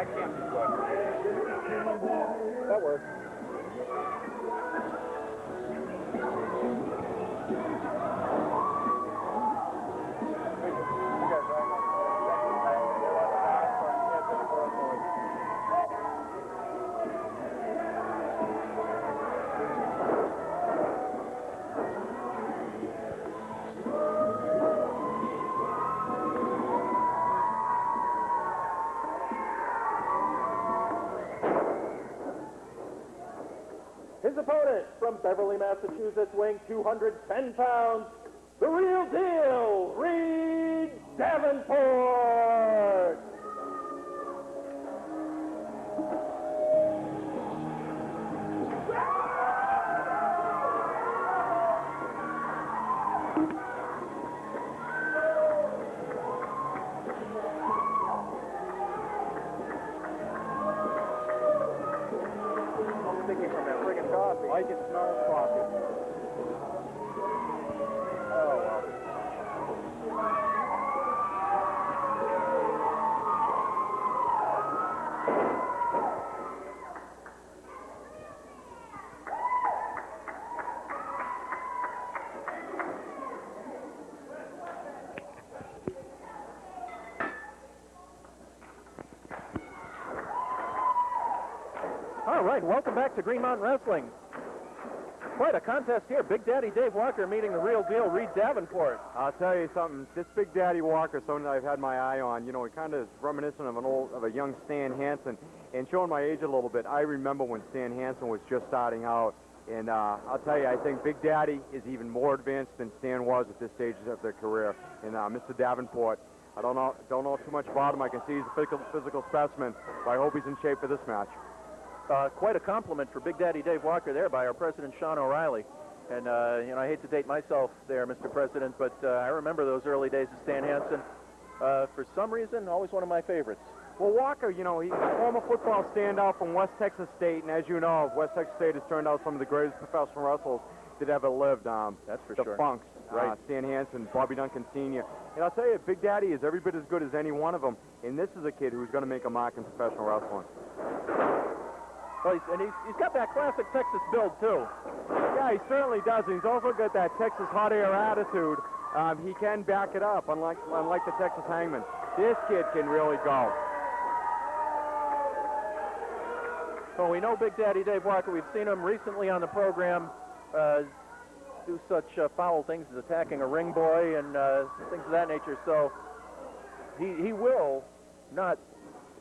that can't be good. That works. His opponent from Beverly, Massachusetts, weighing 210 pounds, the real deal, Reid Davenport. From that friggin' coffee. I can smell coffee. Oh, well. All right, welcome back to Green Mountain Wrestling. Quite a contest here. Big Daddy Dave Walker meeting the real deal, Reid Davenport. I'll tell you something. This Big Daddy Walker, someone that I've had my eye on. You know, it kind of is reminiscent of a young Stan Hansen. And showing my age a little bit, I remember when Stan Hansen was just starting out. And I'll tell you, I think Big Daddy is even more advanced than Stan was at this stage of their career. And Mr. Davenport, I don't know too much about him. I can see he's a physical specimen, but I hope he's in shape for this match. Quite a compliment for Big Daddy Dave Walker there by our president, Sean O'Reilly. And, you know, I hate to date myself there, Mr. President, but I remember those early days of Stan Hansen. For some reason, always one of my favorites. Well, Walker, you know, he's a former football standout from West Texas State, and as you know, West Texas State has turned out some of the greatest professional wrestlers that ever lived. That's for the sure. Funks, right. Stan Hansen, Bobby Duncan Sr. And I'll tell you, Big Daddy is every bit as good as any one of them, and this is a kid who's going to make a mark in professional wrestling. Well, he's got that classic Texas build, too. Yeah, he certainly does. And he's also got that Texas hot air attitude. He can back it up, unlike the Texas Hangman. This kid can really go. Well, we know Big Daddy Dave Walker. We've seen him recently on the program do such foul things as attacking a ring boy and things of that nature. So he will not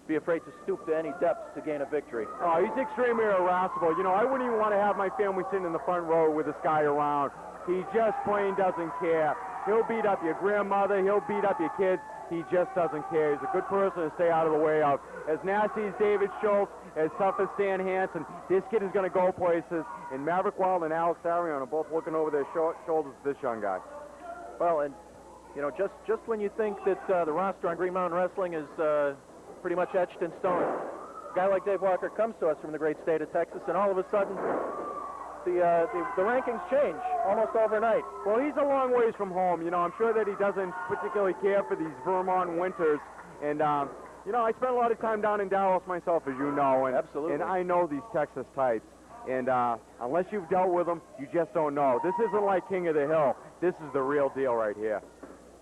be afraid to stoop to any depths to gain a victory. Oh, he's extremely irascible. You know, I wouldn't even want to have my family sitting in the front row with this guy around. He just plain doesn't care. He'll beat up your grandmother. He'll beat up your kids. He just doesn't care. He's a good person to stay out of the way of. As nasty as David Schultz, as tough as Stan Hansen, this kid is going to go places. And Maverick Wild and Alex Arion are both looking over their shoulders at this young guy. Well, and, you know, just when you think that the roster on Green Mountain Wrestling is pretty much etched in stone, a guy like Dave Walker comes to us from the great state of Texas, and all of a sudden, the rankings change almost overnight. Well, he's a long ways from home. You know, I'm sure that he doesn't particularly care for these Vermont winters. And, you know, I spent a lot of time down in Dallas myself, as you know. And, absolutely. And I know these Texas types. And unless you've dealt with them, you just don't know. This isn't like King of the Hill. This is the real deal right here.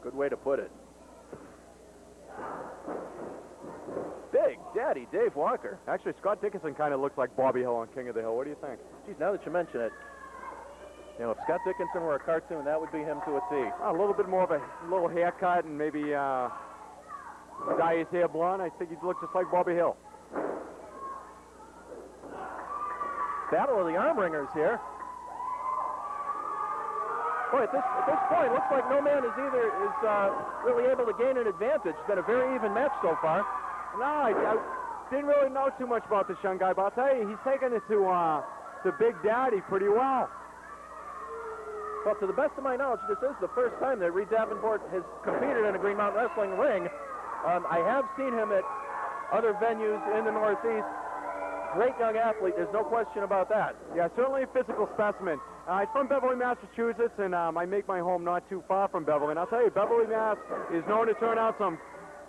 Good way to put it. Big Daddy Dave Walker. Actually, Scott Dickinson kind of looks like Bobby Hill on King of the Hill. What do you think? Geez, now that you mention it, you know, if Scott Dickinson were a cartoon, that would be him to a T. A little bit more of a little haircut and maybe dye his hair blonde. I think he'd look just like Bobby Hill. Battle of the arm ringers here. Boy, at this point, it looks like no man is really able to gain an advantage. It's been a very even match so far. No, I didn't really know too much about this young guy, but I'll tell you, he's taken it to Big Daddy pretty well. Well, to the best of my knowledge, this is the first time that Reid Davenport has competed in a Green Mountain Wrestling ring. I have seen him at other venues in the Northeast. Great young athlete, there's no question about that. Yeah, certainly a physical specimen. He's from Beverly, Massachusetts, and I make my home not too far from Beverly. And I'll tell you, Beverly, Mass is known to turn out some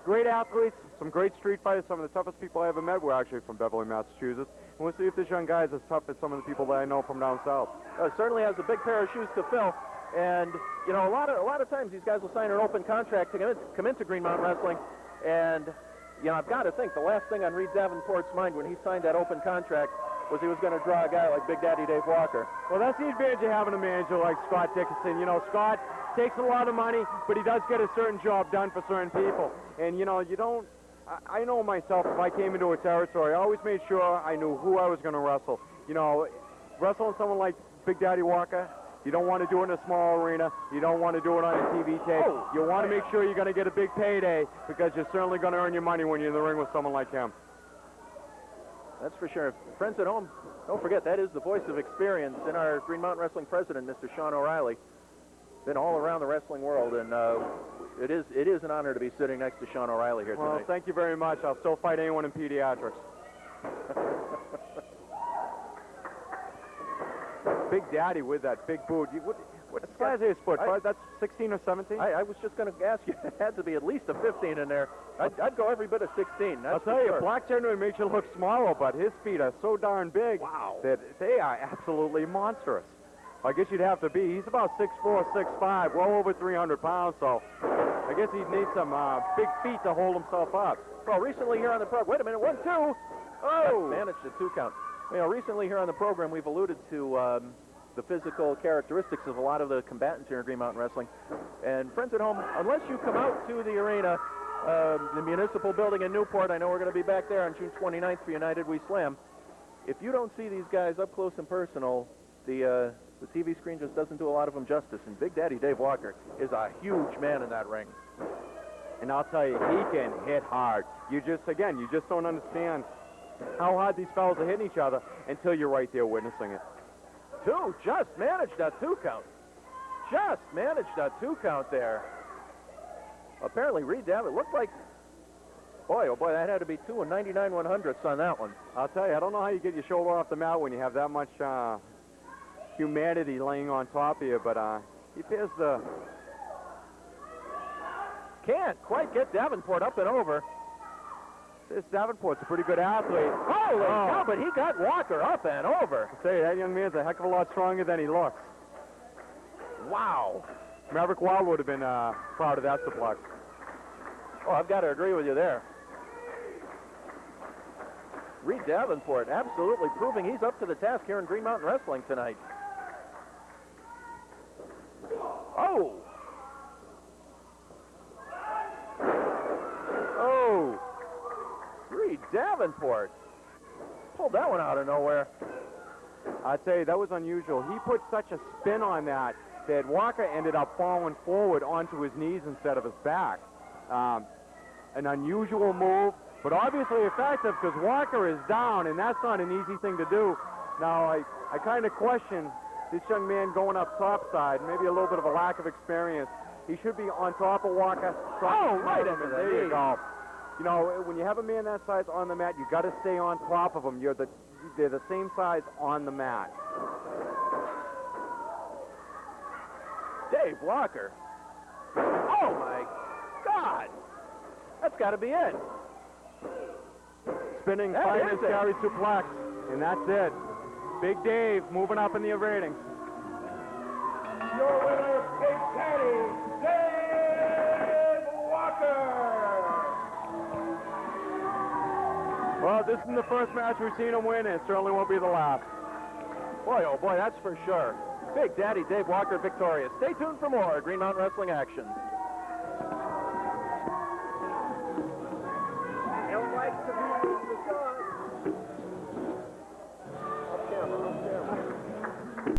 great athletes, some great street fighters. Some of the toughest people I ever met were actually from Beverly, Massachusetts. And we'll see if this young guy is as tough as some of the people that I know from down south. Certainly has a big pair of shoes to fill. And, you know, a lot of times these guys will sign an open contract to come into Green Mountain Wrestling. And, you know, I've got to think the last thing on Reid Davenport's mind when he signed that open contract was he was going to draw a guy like Big Daddy Dave Walker. Well, that's the advantage of having a manager like Scott Dickinson. You know, Scott takes a lot of money, but he does get a certain job done for certain people. And, you know, you don't... I know myself, if I came into a territory, I always made sure I knew who I was going to wrestle. You know, wrestling someone like Big Daddy Walker, you don't want to do it in a small arena. You don't want to do it on a TV tape. You want to make sure you're going to get a big payday because you're certainly going to earn your money when you're in the ring with someone like him. That's for sure. Friends at home, don't forget, that is the voice of experience in our Green Mountain Wrestling president, Mr. Sean O'Reilly. Been all around the wrestling world, and it is an honor to be sitting next to Sean O'Reilly here tonight. Well, thank you very much. I'll still fight anyone in pediatrics. Big Daddy with that big boot. What size is his foot? That's 16 or 17? I was just going to ask you. It had to be at least a 15 in there. I'd go every bit of 16. I'll tell you, black generally makes you look smaller, but his feet are so darn big that they are absolutely monstrous. I guess you'd have to be. He's about 6'4", 6'5", well over 300 pounds, so I guess he'd need some big feet to hold himself up. Well, recently here on the program, wait a minute, 1, 2. Oh! Managed a 2 count. You know, recently here on the program, we've alluded to the physical characteristics of a lot of the combatants here in Green Mountain Wrestling. And friends at home, unless you come out to the arena, the municipal building in Newport, I know we're going to be back there on June 29th for United We Slam. If you don't see these guys up close and personal, the TV screen just doesn't do a lot of them justice. And Big Daddy Dave Walker is a huge man in that ring. And I'll tell you, he can hit hard. You just don't understand how hard these fellas are hitting each other until you're right there witnessing it. Just managed that 2 count. Just managed that 2 count there. Apparently, Reid Davenport looked like, boy, oh boy, that had to be 2 and 99/100ths on that one. I'll tell you, I don't know how you get your shoulder off the mat when you have that much humanity laying on top of you, but he appears to... Can't quite get Davenport up and over. This Davenport's a pretty good athlete. Holy cow, but he got Walker up and over. I'll tell you, that young man's a heck of a lot stronger than he looks. Wow. Maverick Wild would have been proud of that suplex. Oh, I've got to agree with you there. Reid Davenport absolutely proving he's up to the task here in Green Mountain Wrestling tonight. Oh! Oh! Reid Davenport pulled that one out of nowhere. I'd say that was unusual. He put such a spin on that Walker ended up falling forward onto his knees instead of his back. An unusual move, but obviously effective because Walker is down, and that's not an easy thing to do. Now, I kind of question this young man going up topside, maybe a little bit of a lack of experience. He should be on top of Walker. Right into the there knee. you go. You know, when you have a man that size on the mat, you got to stay on top of him. They're the same size on the mat. Dave Walker. Oh, my God. That's got to be it. Spinning fighter carry suplex, and that's it. Big Dave moving up in the ratings. Your winner, Big Daddy Dave Walker. Well, this isn't the first match we've seen him win, and it certainly won't be the last. Boy, oh boy, that's for sure. Big Daddy Dave Walker victorious. Stay tuned for more Green Mountain Wrestling action.